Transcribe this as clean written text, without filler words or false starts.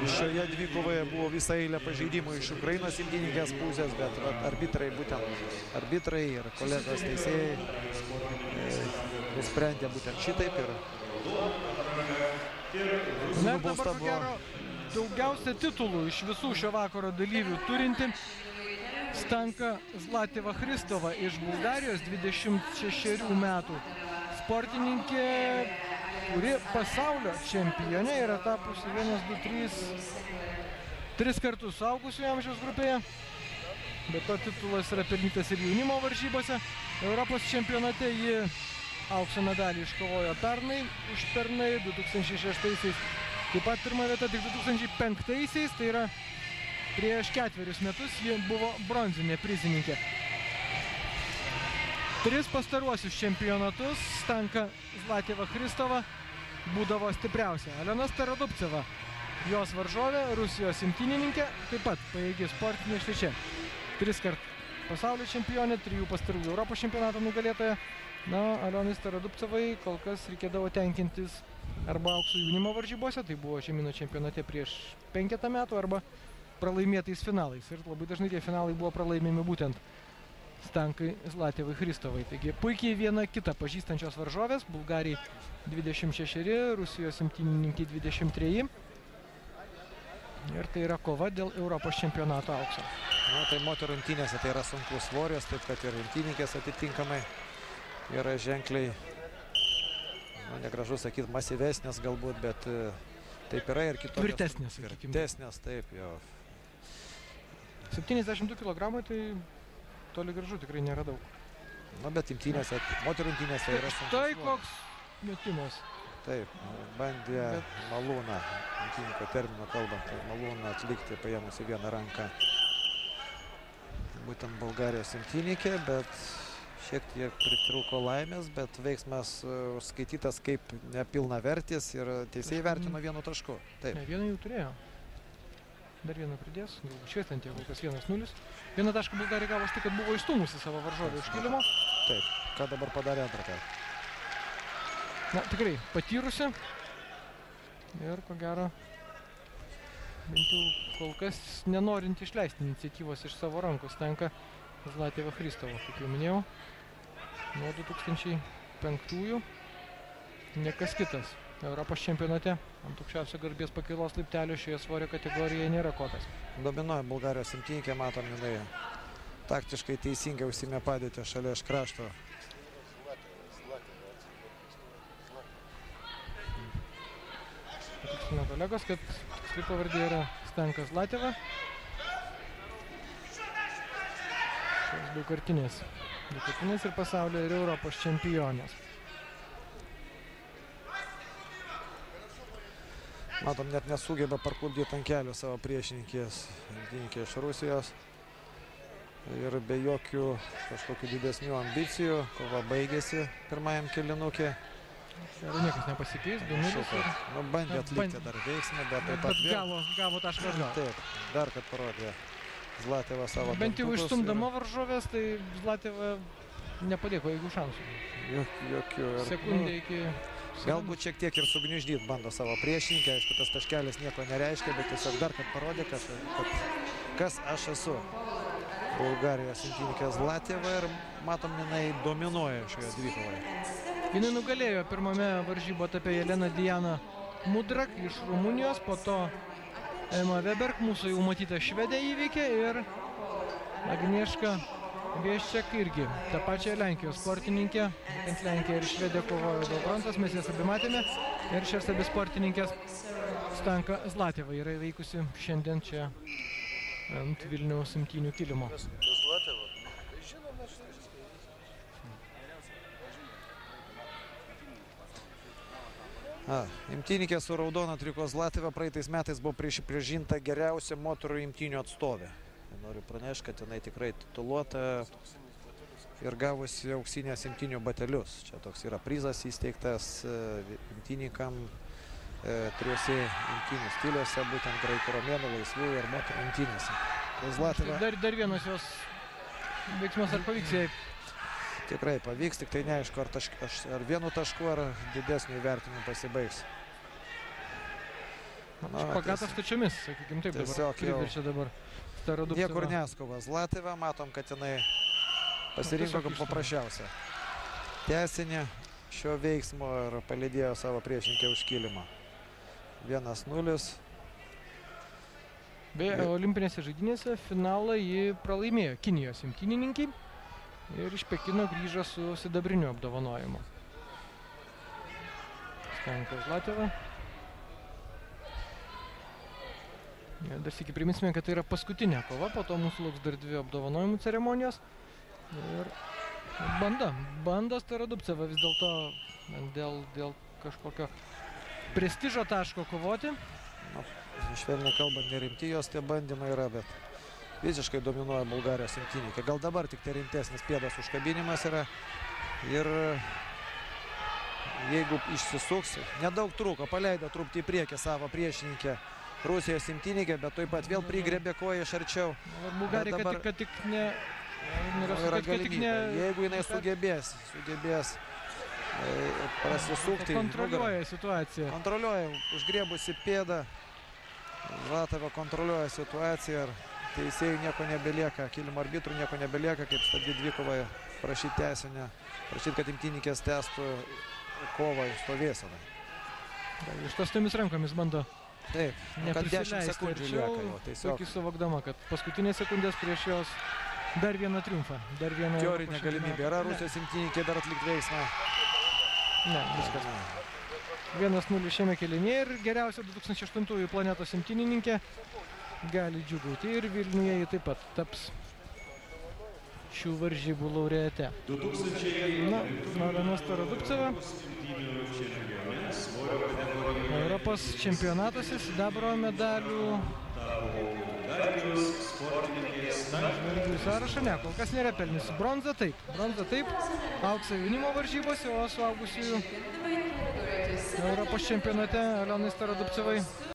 Šioje dvikovoje buvo visą eilę pažeidimų iš Ukrainos imtynininkės pusės, bet arbitrai, būtent arbitrai ir kolegos teisėjai nusprendė būtent šitaip ir na, dabar ko gero daugiausia titulų iš visų šio vakaro dalyvių turinti Stanka Zlateva Hristova iš Bulgarijos, 26 metų sportininkė, kuri pasaulio čempionė yra tapusi 1, 2, 3 kartus suaugusių amžiaus grupėje. Bet to titulas yra pelnytas ir jaunimo varžybose. Europos čempionate ji aukso medalį iškovojo pernai, užpernai, 2006-aisiais taip pat pirma vieta, tik 2005-aisiais, tai yra prieš 4 metus, ji buvo bronzinė prizininkė. 3 pastaruosius čempionatus Stanka Zlateva Hristova būdavo stipriausia. Aliona Starodubceva, jos varžovė, Rusijos imtynininkė, taip pat pajėgi sportinė štai 3 kart pasaulio čempionė, 3 pastarųjų Europos čempionato nugalėtoja. Na, Alionai Starodubcevai kol kas reikėdavo tenkintis arba aukso jaunimo varžybose, tai buvo žemyno čempionate prieš 5 metų, arba pralaimėtais finalais. Ir labai dažnai tie finalai buvo pralaimimi būtent Stankai Zlatevai Hristovai. Taigi puikiai viena kita pažįstančios varžovės, Bulgarijai 26, Rusijos imtynininkai 23. Ir tai yra kova dėl Europos čempionato aukso. Na, tai moterų imtynėse tai yra sunkus svoris, taip kad ir imtynininkės atitinkamai yra ženkliai, negražu sakyti, masyvesnės galbūt, bet taip yra ir kitokios. Tvirtesnės, sakykime. Tvirtesnės, taip, jo. 72 kg, tai toli gražu tikrai nėra daug. Na, bet imtynėse, moterų imtynėse yra sunkus Tai svoris. koks metimas. Taip, bandė malūną, imtynininko termino kalbant, tai malūną atlikti paėmusi vieną ranką. Būtent Bulgarijos imtynininkė, bet šiek tiek pritrūko laimės, bet veiksmas skaitytas kaip nepilnavertis ir teisėjai vertino 1 tašku. Taip. Ne, vieną jau turėjo. Dar vieną pridės, šviestant tiek, kol kas 1-0. 1 tašką Bulgarija gavo štai, kad buvo išstūmusi savo varžovę iš kilimo. Taip, ką dabar padarė antrą kartą. Na, tikrai patyrusi. Ir ko gero, bent jau kol kas nenorint išleisti iniciatyvos iš savo rankų Stanka Zlateva Hristova, kaip jau minėjau. Nuo 2005-ųjų niekas kitas Europos čempionate ant aukščiausio garbės pakailos laiptelio šioje svorio kategorijoje nėra kotas. Dominuoja Bulgarijos imtynininkė, matom, jinai taktiškai teisingai užsimė padėtį šalia iš krašto. Patikslino kolegos, kad tiksliai pavardė yra Stanka Zlateva. Šios daugkartinės ir pasaulio ir Europos čempionės. Matom, net nesugeba parklupdyti ant kelių savo priešininkės, imtynininkė iš Rusijos. Ir be jokių kažkokių didesnių ambicijų, kova baigėsi pirmajam kėlinukė. Ir niekas nepasikeis, 2-0. Nu, bandė atlikti dar veiksmą, bet taip pat gavo tašką atgal. Taip, dar kad parodė Zlateva savo dantukus. Bent jau išstumdama varžovės, tai Zlateva nepadėko jokių šansų. Jokių. Sekundė iki... Galbūt šiek tiek ir sugniuždyti bando savo priešininkę. Aišku, tas taškelis nieko nereiškia, bet tiesiog dar kad parodė, kad kas aš esu. Bulgarijos imtynininkė Zlateva ir matom, jinai dominuoja šioje dvikovoje. Jinai nugalėjo pirmame varžybų etape Jelena Diana Mudrak iš Rumunijos, po to Ema Weberg, mūsų jau matyta švedė įveikė, ir Agnieszka Bieščiak irgi, tą pačią Lenkijos sportininkę, būtent Lenkija ir Švedė kovojo dėl bronzos, mes jas abi matėme, ir šias abi sportininkės Stanka Zlateva yra įveikusi šiandien čia ant Vilniaus imtynių kilimo. Imtynininkė su raudona triko Zlateva praeitais metais buvo pripažinta geriausia moterų imtynių atstovė. Noriu pranešti, kad jinai tikrai tituluota ir gavusi auksinės imtynių batelius. Čia toks yra prizas įsteigtas imtynininkam 3 imtynių stiliuose, būtent graikų, romėnų, laisvųjų ir moterų imtynėse. Dar vienas jos veiksmas, ar pavyks jai? Tikrai pavyks, tik tai neaišku, ar 1 tašku, ar didesnių įvertinimų pasibaigs. Špagatas stačiomis, sakykime taip, dabar priverčia dabar Starodubcevą. Niekur neskova Zlateva, matom, kad jinai pasirinko kaip paprasčiausia tęsinį šio veiksmo ir palydėjo savo priešininkę už kilimą. 1-0. Beje, olimpinėse žaidynėse finalą ji pralaimėjo Kinijos imtynininkai ir iš Pekino grįžo su sidabriniu apdovanojimu. Stanka Zlateva. Dar sykį priminsime, kad tai yra paskutinė kova, po to mūsų lauks dar 2 apdovanojimų ceremonijos. Ir banda Starodubceva vis dėlto dėl kažkokio prestižo taško kovoti. Švelniai kalbant, nerimti jos tie bandymai yra, bet visiškai dominuoja Bulgarijos imtynininkė. Gal dabar tik tai rimtesnis pėdos užkabinimas yra ir jeigu išsisuks, nedaug trūko, paleido truputį į priekį savo priešininkę Rusijos imtynininkė, bet taip pat vėl prigrebė koją iš arčiau. Bulgarija, kad tik ne... Yra galimybė, jeigu jinai sugebės prasisukti. Kontroliuoja situaciją. Kontroliuoja, užgriebusi pėdą. Zlateva kontroliuoja situaciją ir teisėjų nieko nebelieka, kilimo arbitrų nieko nebelieka, kaip stabdyti dvikovą, prašyti tęsinę, prašyti, kad imtynininkės tęstų kovą stovėseną. Ištastomis rankomis bando. Taip, kad 10 sekundžių lieka jau. Puikiai suvokdama, kad paskutinės sekundės prieš jos dar vieną triumfą. Teorinė galimybė. Yra Rusijos imtynininkė dar atlikti veiksmą? Ne, viskas. 1-0 šiame kėlinyje ir geriausia 2008 planetos imtynininkė gali džiugauti. Ir Vilniuje ji taip pat taps šių varžybų laureate. Alena Starodubceva. Europos čempionatuose sidabro medalių žvaigždžių sąrašą ne, kol kas nėra pelniusi. Bronza taip, auksą jaunimo varžybose, o suaugusiųjų Europos čempionate Alenai Starodubcevai